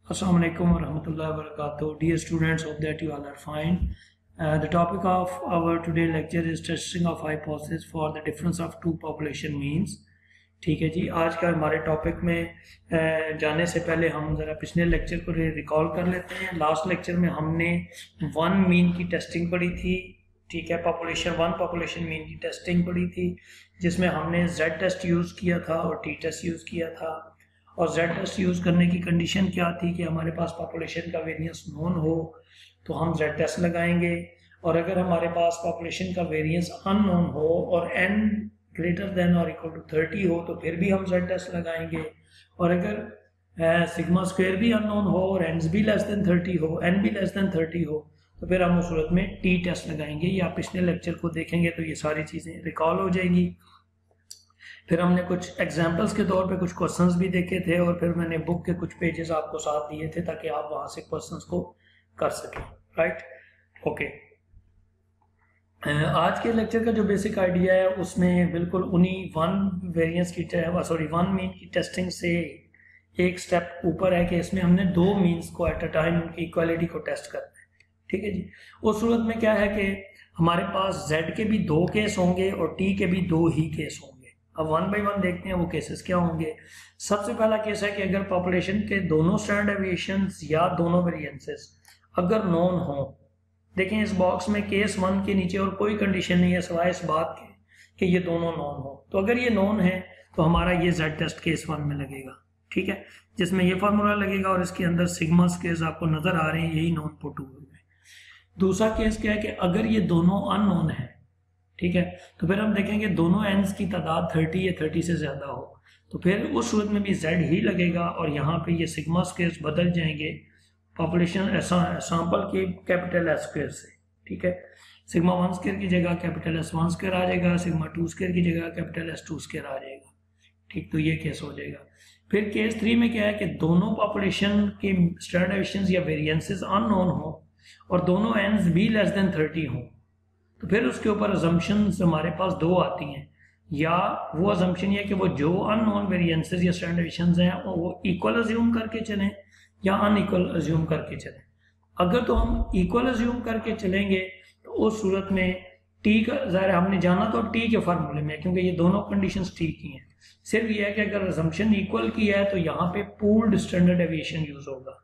Assalamu alaikum wa rahmatullahi wa barakatuh. Dear students, hope that you all are fine. The topic of our today lecture is testing of hypothesis for the difference of two population means. ठीक है जी, आज का हमारे topic में जाने से पहले हम ज़रा पिछले लेक्चर को रिकॉल कर लेते हैं। लास्ट लेक्चर में हमने वन मीन की टेस्टिंग पढ़ी थी, ठीक है, पॉपुलेशन मीन की टेस्टिंग पढ़ी थी, जिसमें हमने जेड टेस्ट यूज़ किया था और टी टेस्ट यूज़ किया था। और जेड टेस्ट यूज़ करने की कंडीशन क्या थी कि हमारे पास पॉपुलेशन का वेरिएंस नोन हो तो हम जेड टेस्ट लगाएंगे, और अगर हमारे पास पॉपुलेशन का वेरिएंस अननोन हो और n ग्रेटर देन और इक्वल टू 30 हो तो फिर भी हम जेड टेस्ट लगाएंगे। और अगर सिग्मा स्क्वायर भी अननोन हो और n भी लेस देन 30 हो, n भी लेस देन 30 हो, तो फिर हम उस सूरत में टी टेस्ट लगाएंगे। या पिछले लेक्चर को देखेंगे तो ये सारी चीज़ें रिकॉल हो जाएंगी। फिर हमने कुछ एग्जाम्पल्स के तौर पे कुछ क्वेश्चंस भी देखे थे, और फिर मैंने बुक के कुछ पेजेस आपको साथ दिए थे ताकि आप वहाँ से क्वेश्चंस को कर सकें। Right, okay. आज के लेक्चर का जो बेसिक आइडिया है उसमें बिल्कुल उन्हीं वन मीन की टेस्टिंग से एक स्टेप ऊपर है कि इसमें हमने दो मीन्स को एट अ टाइम उनकी इक्वालिटी को टेस्ट करना है। ठीक है जी। उस सूरत में क्या है कि हमारे पास z के भी दो केस होंगे और t के भी दो ही केस होंगे। अब वन बाई वन देखते हैं वो केसेस क्या होंगे। सबसे पहला केस है कि अगर पॉपुलेशन के दोनों स्टैंडर्ड डेविएशंस या दोनों वेरिएंसेस अगर नोन हो। देखें इस बॉक्स में केस वन के नीचे और कोई कंडीशन नहीं है सिवाय इस बात के कि ये दोनों नोन हो। तो अगर ये नोन है तो हमारा ये जेड टेस्ट केस वन में लगेगा, ठीक है, जिसमें ये फार्मूला लगेगा और इसके अंदर सिग्मा स्केल्स आपको नजर आ रहे हैं, यही नोन पुट हुए हैं। दूसरा केस क्या है कि अगर ये दोनों अननोन है, ठीक है, तो फिर हम देखेंगे दोनों एंड्स की तादाद 30 या 30 से ज्यादा हो, तो फिर उस सूरत में भी जेड ही लगेगा और यहाँ पे ये सिग्मा स्केल्स बदल जाएंगे पॉपुलेशन सैंपल के कैपिटल एस स्क्वायर से। ठीक है, सिग्मा वन स्क्वायर की जगह कैपिटल एस वन स्क्वायर आ जाएगा, सिग्मा टू स्क्वायर की जगह कैपिटल एस टू स्क्वायर आ जाएगा। ठीक, तो ये केस हो जाएगा। फिर केस थ्री में क्या है कि दोनों पॉपुलेशन के स्टैंडर्ड डेविएशंस या वेरिएंसेस अननोन हो और दोनों एंड्स भी लेस देन 30 हो, तो फिर उसके ऊपर अजम्पशंस हमारे पास दो आती हैं। या वो अजम्पशन ये कि वो जो अननोन वेरिएंसेस या स्टैंडर्ड डेविएशंस हैं वो इक्वल अज्यूम करके चलें या अनइक्वल अज्यूम करके चलें। अगर तो हम इक्वल अज्यूम करके चलेंगे तो उस सूरत में टी का ज़ाहिर हमने जाना तो टी के फार्मूले में, क्योंकि ये दोनों कंडीशंस टी की हैं। सिर्फ ये है कि अगर अजम्पशन इक्वल की है तो यहाँ पे पूल्ड स्टैंडर्ड डेविएशन यूज होगा।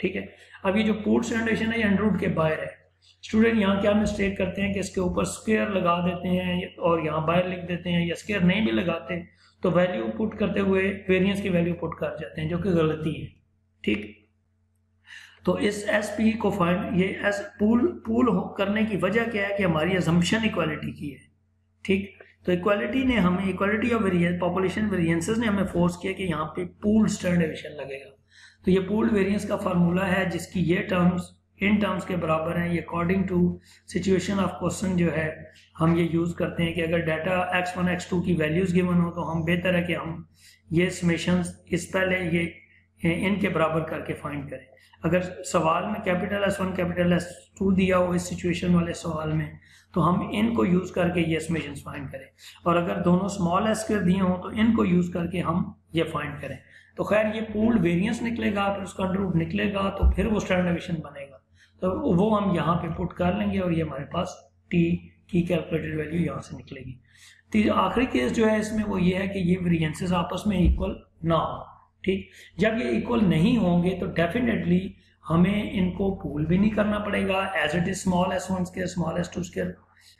ठीक है, अब ये जो पूल्ड स्टैंडर्ड डेविएशन है ये अंडर रूट के बाहर है। स्टूडेंट यहाँ क्या मिस्टेक करते हैं कि इसके ऊपर स्क्वायर लगा देते हैं और यहाँ बाहर लिख देते हैं, या स्क्वायर नहीं भी लगाते तो वैल्यू पुट करते हुए वेरिएंस की वैल्यू पुट कर जाते हैं, जो कि गलती है। ठीक, तो इस एस पी को फाइंड ये एस पूल करने की वजह क्या है कि हमारी अजम्पशन इक्वालिटी की है। ठीक, तो इक्वालिटी ने हमें equality of variance population variances ने हमें फोर्स किया कि यहाँ पे पूल्ड स्टैंडर्ड डेविएशन लगेगा। तो ये पूल्ड वेरिएंस का फार्मूला है जिसकी ये टर्म्स इन टर्म्स के बराबर हैं। ये according to situation of question जो है हम ये यूज करते हैं कि अगर डाटा x1 x2 की वैल्यूज गिवन हो तो हम बेहतर है कि हम ये समेशंस इस पहले ये इनके बराबर करके फाइंड करें। अगर सवाल में कैपिटल S1 कैपिटल S2 दिया हो इस सिचुएशन वाले सवाल में तो हम इनको यूज करके ये समेशंस फाइंड करें, और अगर दोनों स्मॉल एस स्क्वायर दिए हों तो इनको यूज करके हम ये फाइंड करें। तो खैर ये पूल्ड वेरिएंस निकलेगा, फिर उसका अंडर रूट निकलेगा, तो फिर वो स्टैंडर्ड डेविएशन बनेगा, तो वो हम यहाँ पे पुट कर लेंगे और ये हमारे पास टी की कैलकुलेटेड वैल्यू यहाँ से निकलेगी। तो आखिरी केस जो है इसमें वो ये है कि ये वेरिएंसेस आपस में इक्वल ना हो। ठीक, जब ये इक्वल नहीं होंगे तो डेफिनेटली हमें इनको पूल भी नहीं करना पड़ेगा, as it is small s1 square small s2 square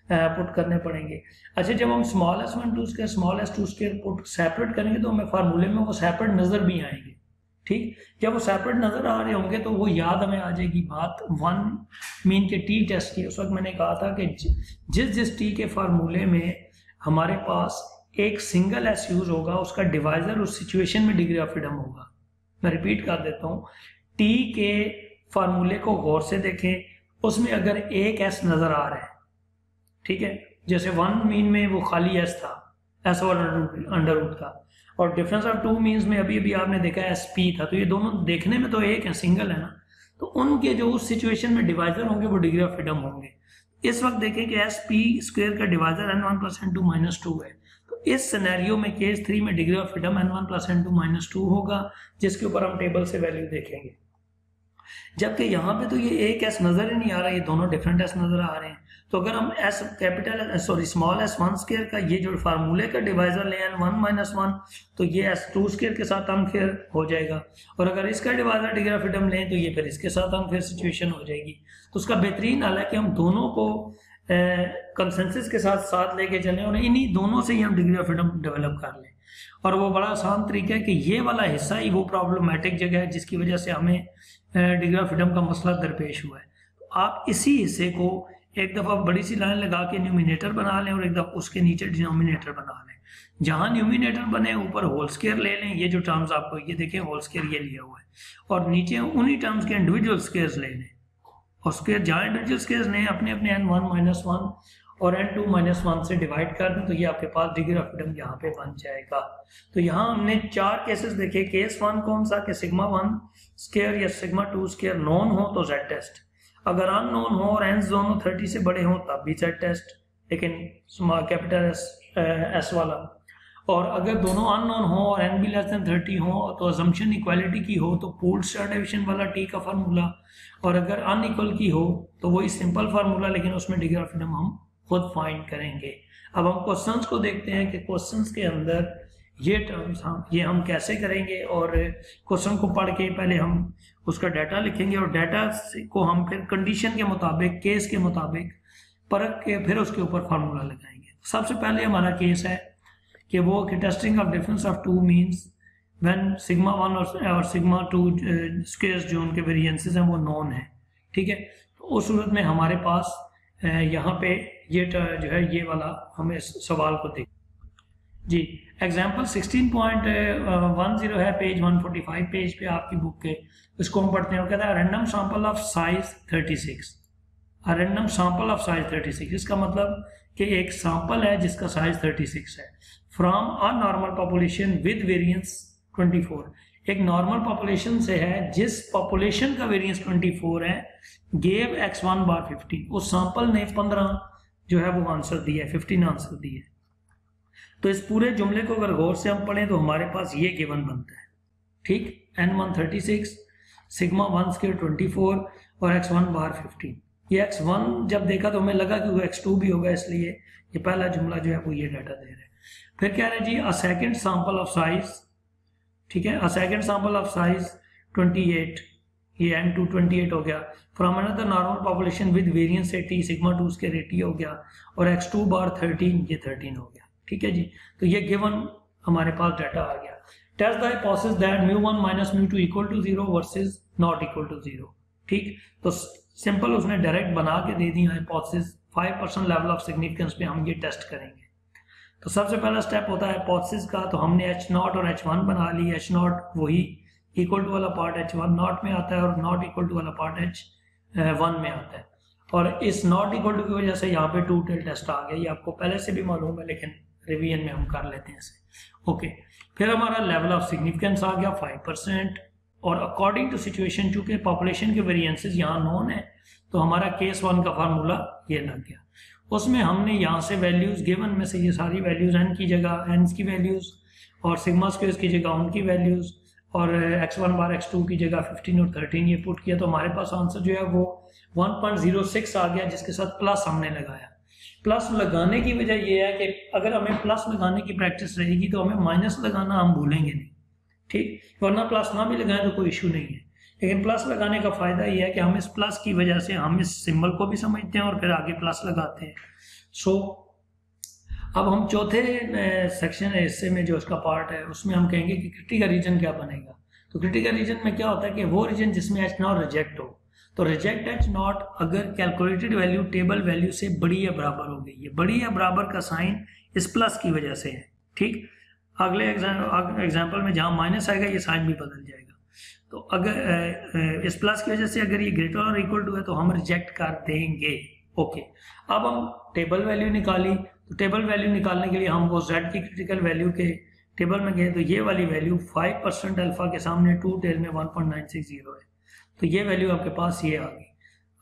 put करने पड़ेंगे। अच्छा, जब हम small s1 square small s2 square put separate करेंगे तो हमें फार्मूले में वो सेपरेट नजर भी आएंगे। ठीक, जब वो सेपरेट नजर आ रहे होंगे तो वो याद हमें आ जाएगी बात वन मीन के टी टेस्ट की। उस वक्त मैंने कहा था कि जिस टी के फार्मूले में हमारे पास एक सिंगल एस यूज होगा उसका डिवाइजर उस सिचुएशन में डिग्री ऑफ फ्रीडम होगा। मैं रिपीट कर देता हूँ, टी के फार्मूले को गौर से देखें, उसमें अगर एक एस नजर आ रहा है, ठीक है, जैसे वन मीन में वो खाली एस था, एस और अंडर रूट था, और डिफरेंस ऑफ टू मीन्स में अभी अभी आपने देखा एस पी था, तो ये दोनों देखने में तो एक है, सिंगल है ना, तो उनके जो उस सिचुएशन में डिवाइजर होंगे वो डिग्री ऑफ फ्रीडम होंगे। इस वक्त देखें कि एस पी स्क्वायर का divisor n1 plus n2 minus 2 है, तो इस सिनेरियो में केस 3 में degree of freedom n1 plus n2 minus 2 होगा, जिसके ऊपर हम टेबल से वैल्यू देखेंगे। जबकि यहाँ पे तो ये एक एस नजर ही नहीं आ रहा, ये दोनों डिफरेंट एस नजर आ रहे हैं। तो अगर हम S capital small S one square का ये जो फार्मूले का डिवाइजर ले एन वन माइनस वन, तो ये एस टू स्क्वायर के साथ अनफेयर हो जाएगा, और अगर इसका डिवाइजर डिग्री ऑफ फ्रीडम लें तो ये फिर इसके साथ अनफेयर सिचुएशन हो जाएगी। तो उसका बेहतरीन हल है कि हम दोनों को कंसेंसस के साथ साथ लेके चलें और इन्हीं दोनों से ही हम डिग्री ऑफ फ्रीडम डेवलप कर लें। और वो बड़ा आसान तरीका है कि ये वाला हिस्सा ही वो प्रॉब्लमेटिक जगह है जिसकी वजह से हमें डिग्री ऑफ फ्रीडम का मसला दरपेश हुआ है। तो आप इसी हिस्से को एक दफ़ा बड़ी सी लाइन लगा के न्यूमिनेटर बना लें और एक दफ़ा उसके नीचे डिनोमिनेटर बना लें। जहां न्यूमिनेटर बने ऊपर होल स्क्वायर ले लें, ये जो टर्म्स आपको ये देखें होल स्क्वायर ये लिया हुआ है, और नीचे उन्हीं टर्म्स के इंडिविजुअल स्क्वायर्स ले लें, और स्क्वायर जहां इंडिविजुअल स्क्वायर्स लें अपने अपने n1 माइनस वन और n2 माइनस वन से डिवाइड कर दें, तो ये आपके पास डिग्री ऑफ फ्रीडम यहाँ पे बन जाएगा। तो यहाँ हमने 4 केसेस देखे। केस 1 कौन सा कि सिग्मा 1 स्क्वायर या सिग्मा 2 स्क्वायर नॉन हो तो z टेस्ट, अगर अननोन हो और n दोनों 30 से बड़े हो तब भी z टेस्ट, लेकिन कैपिटल एस वाला, और अगर दोनों अननोन हो और n भी लेस देन 30 हो तो अजम्पशन इक्वालिटी की हो तो पूल्ड स्टार डिवीजन वाला टी का फार्मूला, और अगर अनइक्वल की हो तो वही सिंपल फार्मूला, लेकिन उसमें डिग्री ऑफ फ्रीडम हम खुद फाइंड करेंगे। अब हम क्वेश्चंस को देखते हैं कि क्वेश्चंस के अंदर ये टर्म्स हम कैसे करेंगे, और क्वेश्चन को पढ़ के पहले हम उसका डाटा लिखेंगे और डाटा को हम फिर कंडीशन के मुताबिक केस के मुताबिक परख के फिर उसके ऊपर फार्मूला लगाएंगे। सबसे पहले हमारा केस है कि वो कि testing of difference of two means when sigma 1 और सिग्मा 2 स्क्वायर्स जो उनके वेरिएंसेस हैं वो नॉन है, ठीक है। तो उस सूरत में हमारे पास यहाँ पे ये जो है ये वाला हमें सवाल को देख जी। एग्जाम्पल 16.10 है, पेज 145 पेज पे आपकी बुक के, इसको हम पढ़ते हैं। वो कहता है random sample of size 36, random sample of size 36, इसका मतलब कि एक सैंपल है जिसका साइज 36 है, from a normal population with variance 24, एक नॉर्मल पॉपुलेशन से है जिस पॉपुलेशन का वेरिएंस 24 है, गेव x1 बार 15, उस सैंपल ने 15 जो है वो आंसर दिया है, 15 आंसर दिए। तो इस पूरे जुमले को अगर गौर से हम पढ़ें तो हमारे पास ये गिवन बनता है, ठीक। n1 36, सिग्मा 1 स्क्वायर 24 और x1 बार 15। ये x1 जब देखा तो हमें लगा कि वो x2 भी होगा, इसलिए ये पहला जुमला जो है वो ये डाटा दे रहा है। फिर कह रहे हैं जी a second sample of size, ठीक है, a second sample of size 28, ये n2 28 हो गया, from another normal population with variance 80, sigma 2 square 80 हो गया, और x2 बार 13, ये 13 हो गया, ठीक है जी। तो ये गिवन हमारे पास डाटा आ गया। Test the hypothesis that μ1 minus μ2 equal to 0 versus not equal to 0, ठीक। तो सिंपल उसने डायरेक्ट बना के दे दी हाइपोथेसिस, 5% लेवल ऑफ सिग्निफिकेंस पे हम ये टेस्ट करेंगे। तो सबसे पहला स्टेप होता है हाइपोथेसिस का, तो हमने h0 और h1 बना ली। h0 वही इक्वल टू वाला पार्ट h1 नॉट में आता है और नॉट इक्वल टू वाला पार्ट h1 में आता है, और इस नॉट इक्वल टू की वजह से यहाँ पे टू टेल टेस्ट आ गया। ये आपको पहले से भी मालूम है लेकिन रिवीजन में हम कर लेते हैं इसे, ओके। फिर हमारा लेवल ऑफ सिग्निफिकेंस आ गया 5%, और अकॉर्डिंग टू सिचुएशन, चूंकि पॉपुलेशन के वेरिएंसेस यहाँ नॉन है तो हमारा केस 1 का फार्मूला ये लग गया। उसमें हमने यहाँ से वैल्यूज गिवन में से ये सारी वैल्यूज n की जगह n की वैल्यूज और सिग्मा स्क्वायर्स की जगह उनकी वैल्यूज और x1 बार x2 की जगह 15 और 13 ये पुट किया, तो हमारे पास आंसर जो है वो 1.06 आ गया, जिसके साथ प्लस हमने लगाया। प्लस लगाने की वजह यह है कि अगर हमें प्लस लगाने की प्रैक्टिस रहेगी तो हमें माइनस लगाना हम भूलेंगे नहीं, ठीक, वरना प्लस ना भी लगाएं तो कोई इशू नहीं है। लेकिन प्लस लगाने का फायदा यह है कि हम इस प्लस की वजह से हम इस सिंबल को भी समझते हैं और फिर आगे प्लस लगाते हैं। सो अब हम चौथे सेक्शन हिस्से में जो उसका पार्ट है उसमें हम कहेंगे कि क्रिटिकल रीजन क्या बनेगा। तो क्रिटिकल रीजन में क्या होता है कि वो रीजन जिसमें h0 रिजेक्ट हो, तो रिजेक्ट h0 अगर कैलकुलेटेड वैल्यू टेबल वैल्यू से बड़ी या बराबर हो गई है, बड़ी या बराबर का साइन इस प्लस की वजह से है, ठीक। अगले एग्जाम्पल में जहां माइनस आएगा ये साइन भी बदल जाएगा। तो अगर इस प्लस की वजह से अगर ये ग्रेटर और इक्वल टू है तो हम रिजेक्ट कर देंगे, ओके। अब हम टेबल वैल्यू निकाली, तो टेबल वैल्यू निकालने के लिए हम वो z की क्रिटिकल वैल्यू के टेबल में गए, तो ये वाली वैल्यू 5% अल्फा के सामने टू टेल में 1.960 है, तो ये वैल्यू आपके पास ये आ गई।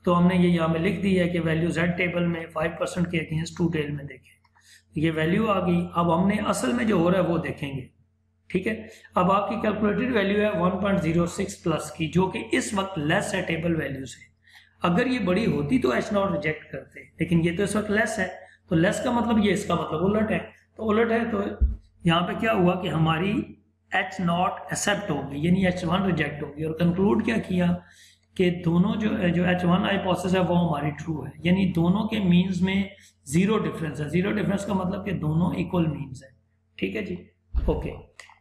तो हमने ये यहाँ में लिख दी है कि वैल्यू z टेबल में 5% के अगेंस्ट टू टेल में देखें, ये वैल्यू आ गई। अब हमने असल में जो हो रहा है वो देखेंगे, ठीक है। अब आपकी कैलकुलेटेड वैल्यू है 1.06 प्लस की, जो कि इस वक्त लेस है टेबल वैल्यू से। अगर ये बड़ी होती तो एच नॉट रिजेक्ट करते, लेकिन ये तो इस वक्त लेस है, तो लेस का मतलब ये, इसका मतलब उलट है। तो उलट है तो यहाँ पे क्या हुआ कि हमारी एच नॉट एक्सेप्ट होगी, यानी H1 रिजेक्ट होगी। और कंक्लूड क्या किया कि दोनों जो H1 हाइपोथेसिस है वो हमारी ट्रू है, यानी दोनों के मीन्स में जीरो डिफरेंस है। जीरो डिफरेंस का मतलब कि दोनों इक्वल मीन्स है। ठीक है जी, ओके।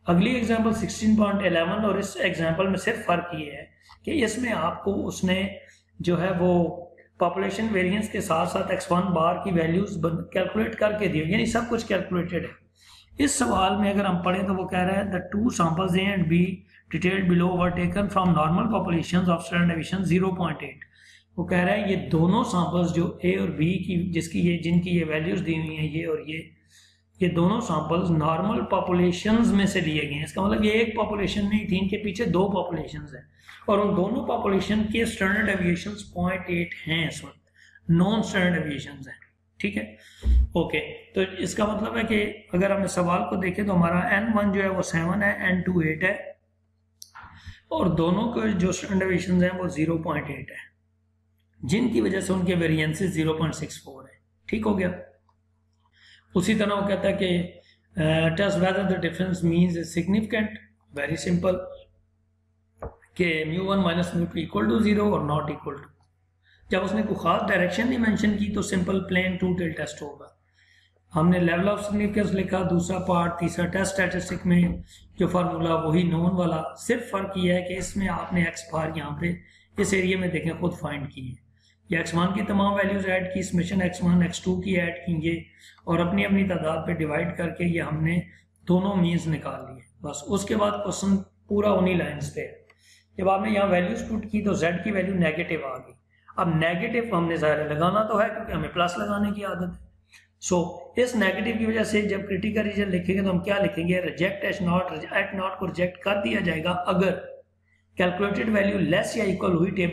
अगली एग्जांपल 16.11, और इस एग्जांपल में सिर्फ फर्क ये है कि इसमें आपको उसने जो है वो पॉपुलेशन वेरिएंस के साथ साथ x1 बार की वैल्यूज कैलकुलेट करके दी, यानी सब कुछ कैलकुलेटेड है। इस सवाल में अगर हम पढ़ें तो वो कह रहा है the two samples A and B detailed below were taken from normal populations of standard deviation 0.8। वो कह रहा है ये दोनों सैंपल्स जो ए और बी की जिनकी ये वैल्यूज दी हुई हैं, ये और ये दोनों सैंपल्स नॉर्मल पॉपुलेशंस में से लिए गए हैं। इसका मतलब ये एक पॉपुलेशन नहीं थी, इनके पीछे दो पॉपुलेशंस हैं, और उन दोनों पॉपुलेशन के स्टैंडर्ड डेविएशंस 0.8 हैं, इस वक्त नॉन स्टैंडर्ड डेविएशंस हैं। ठीक है, ओके। तो इसका मतलब है कि अगर हम इस सवाल को देखें तो हमारा n1 जो है वो 7 है, n2 8 है, और दोनों के जो स्टैंडर्ड डेविएशंस हैं वो 0.8 है, जिनकी वजह से उनके वेरिएंसेस 0.64 है। ठीक हो गया। उसी तरह वो कहता है कि test whether the difference means is significant. Very simple कि μ1 माइनस μ2 इक्वल टू 0 और नॉट इक्वल टू। जब उसने कोई खास डायरेक्शन नहीं मेंशन की तो simple plain two tail test होगा। हमने लेवल ऑफ सिग्निफिकेंस लिखा, दूसरा पार्ट, तीसरा टेस्ट स्टैटिस्टिक में जो फार्मूला वही नोन वाला। सिर्फ फर्क ये है कि इसमें आपने एक्स बार यहाँ पे इस एरिया में देखें खुद फाइंड की है, ये x1 की तमाम वैल्यूज ऐड की, समेशन x1 x2 की ऐड की ये, और अपनी अपनी तादाद पे डिवाइड करके ये हमने दोनों मीन्स निकाल लिए। बस उसके बाद क्वेश्चन पूरा उन्हीं लाइंस पे है। जब आपने यहाँ वैल्यूज पुट की तो z की वैल्यू नेगेटिव आ गई। अब नेगेटिव हमने ज़ाहिर लगाना तो है क्योंकि हमें प्लस लगाने की आदत है। सो इस नेगेटिव की वजह से जब क्रिटिकल रीजन लिखेंगे तो हम क्या लिखेंगे, रिजेक्ट एच नॉट को रिजेक्ट कर दिया जाएगा अगर कैलकुलेटेड वैल्यू लेस या इक्वल हुई टेबल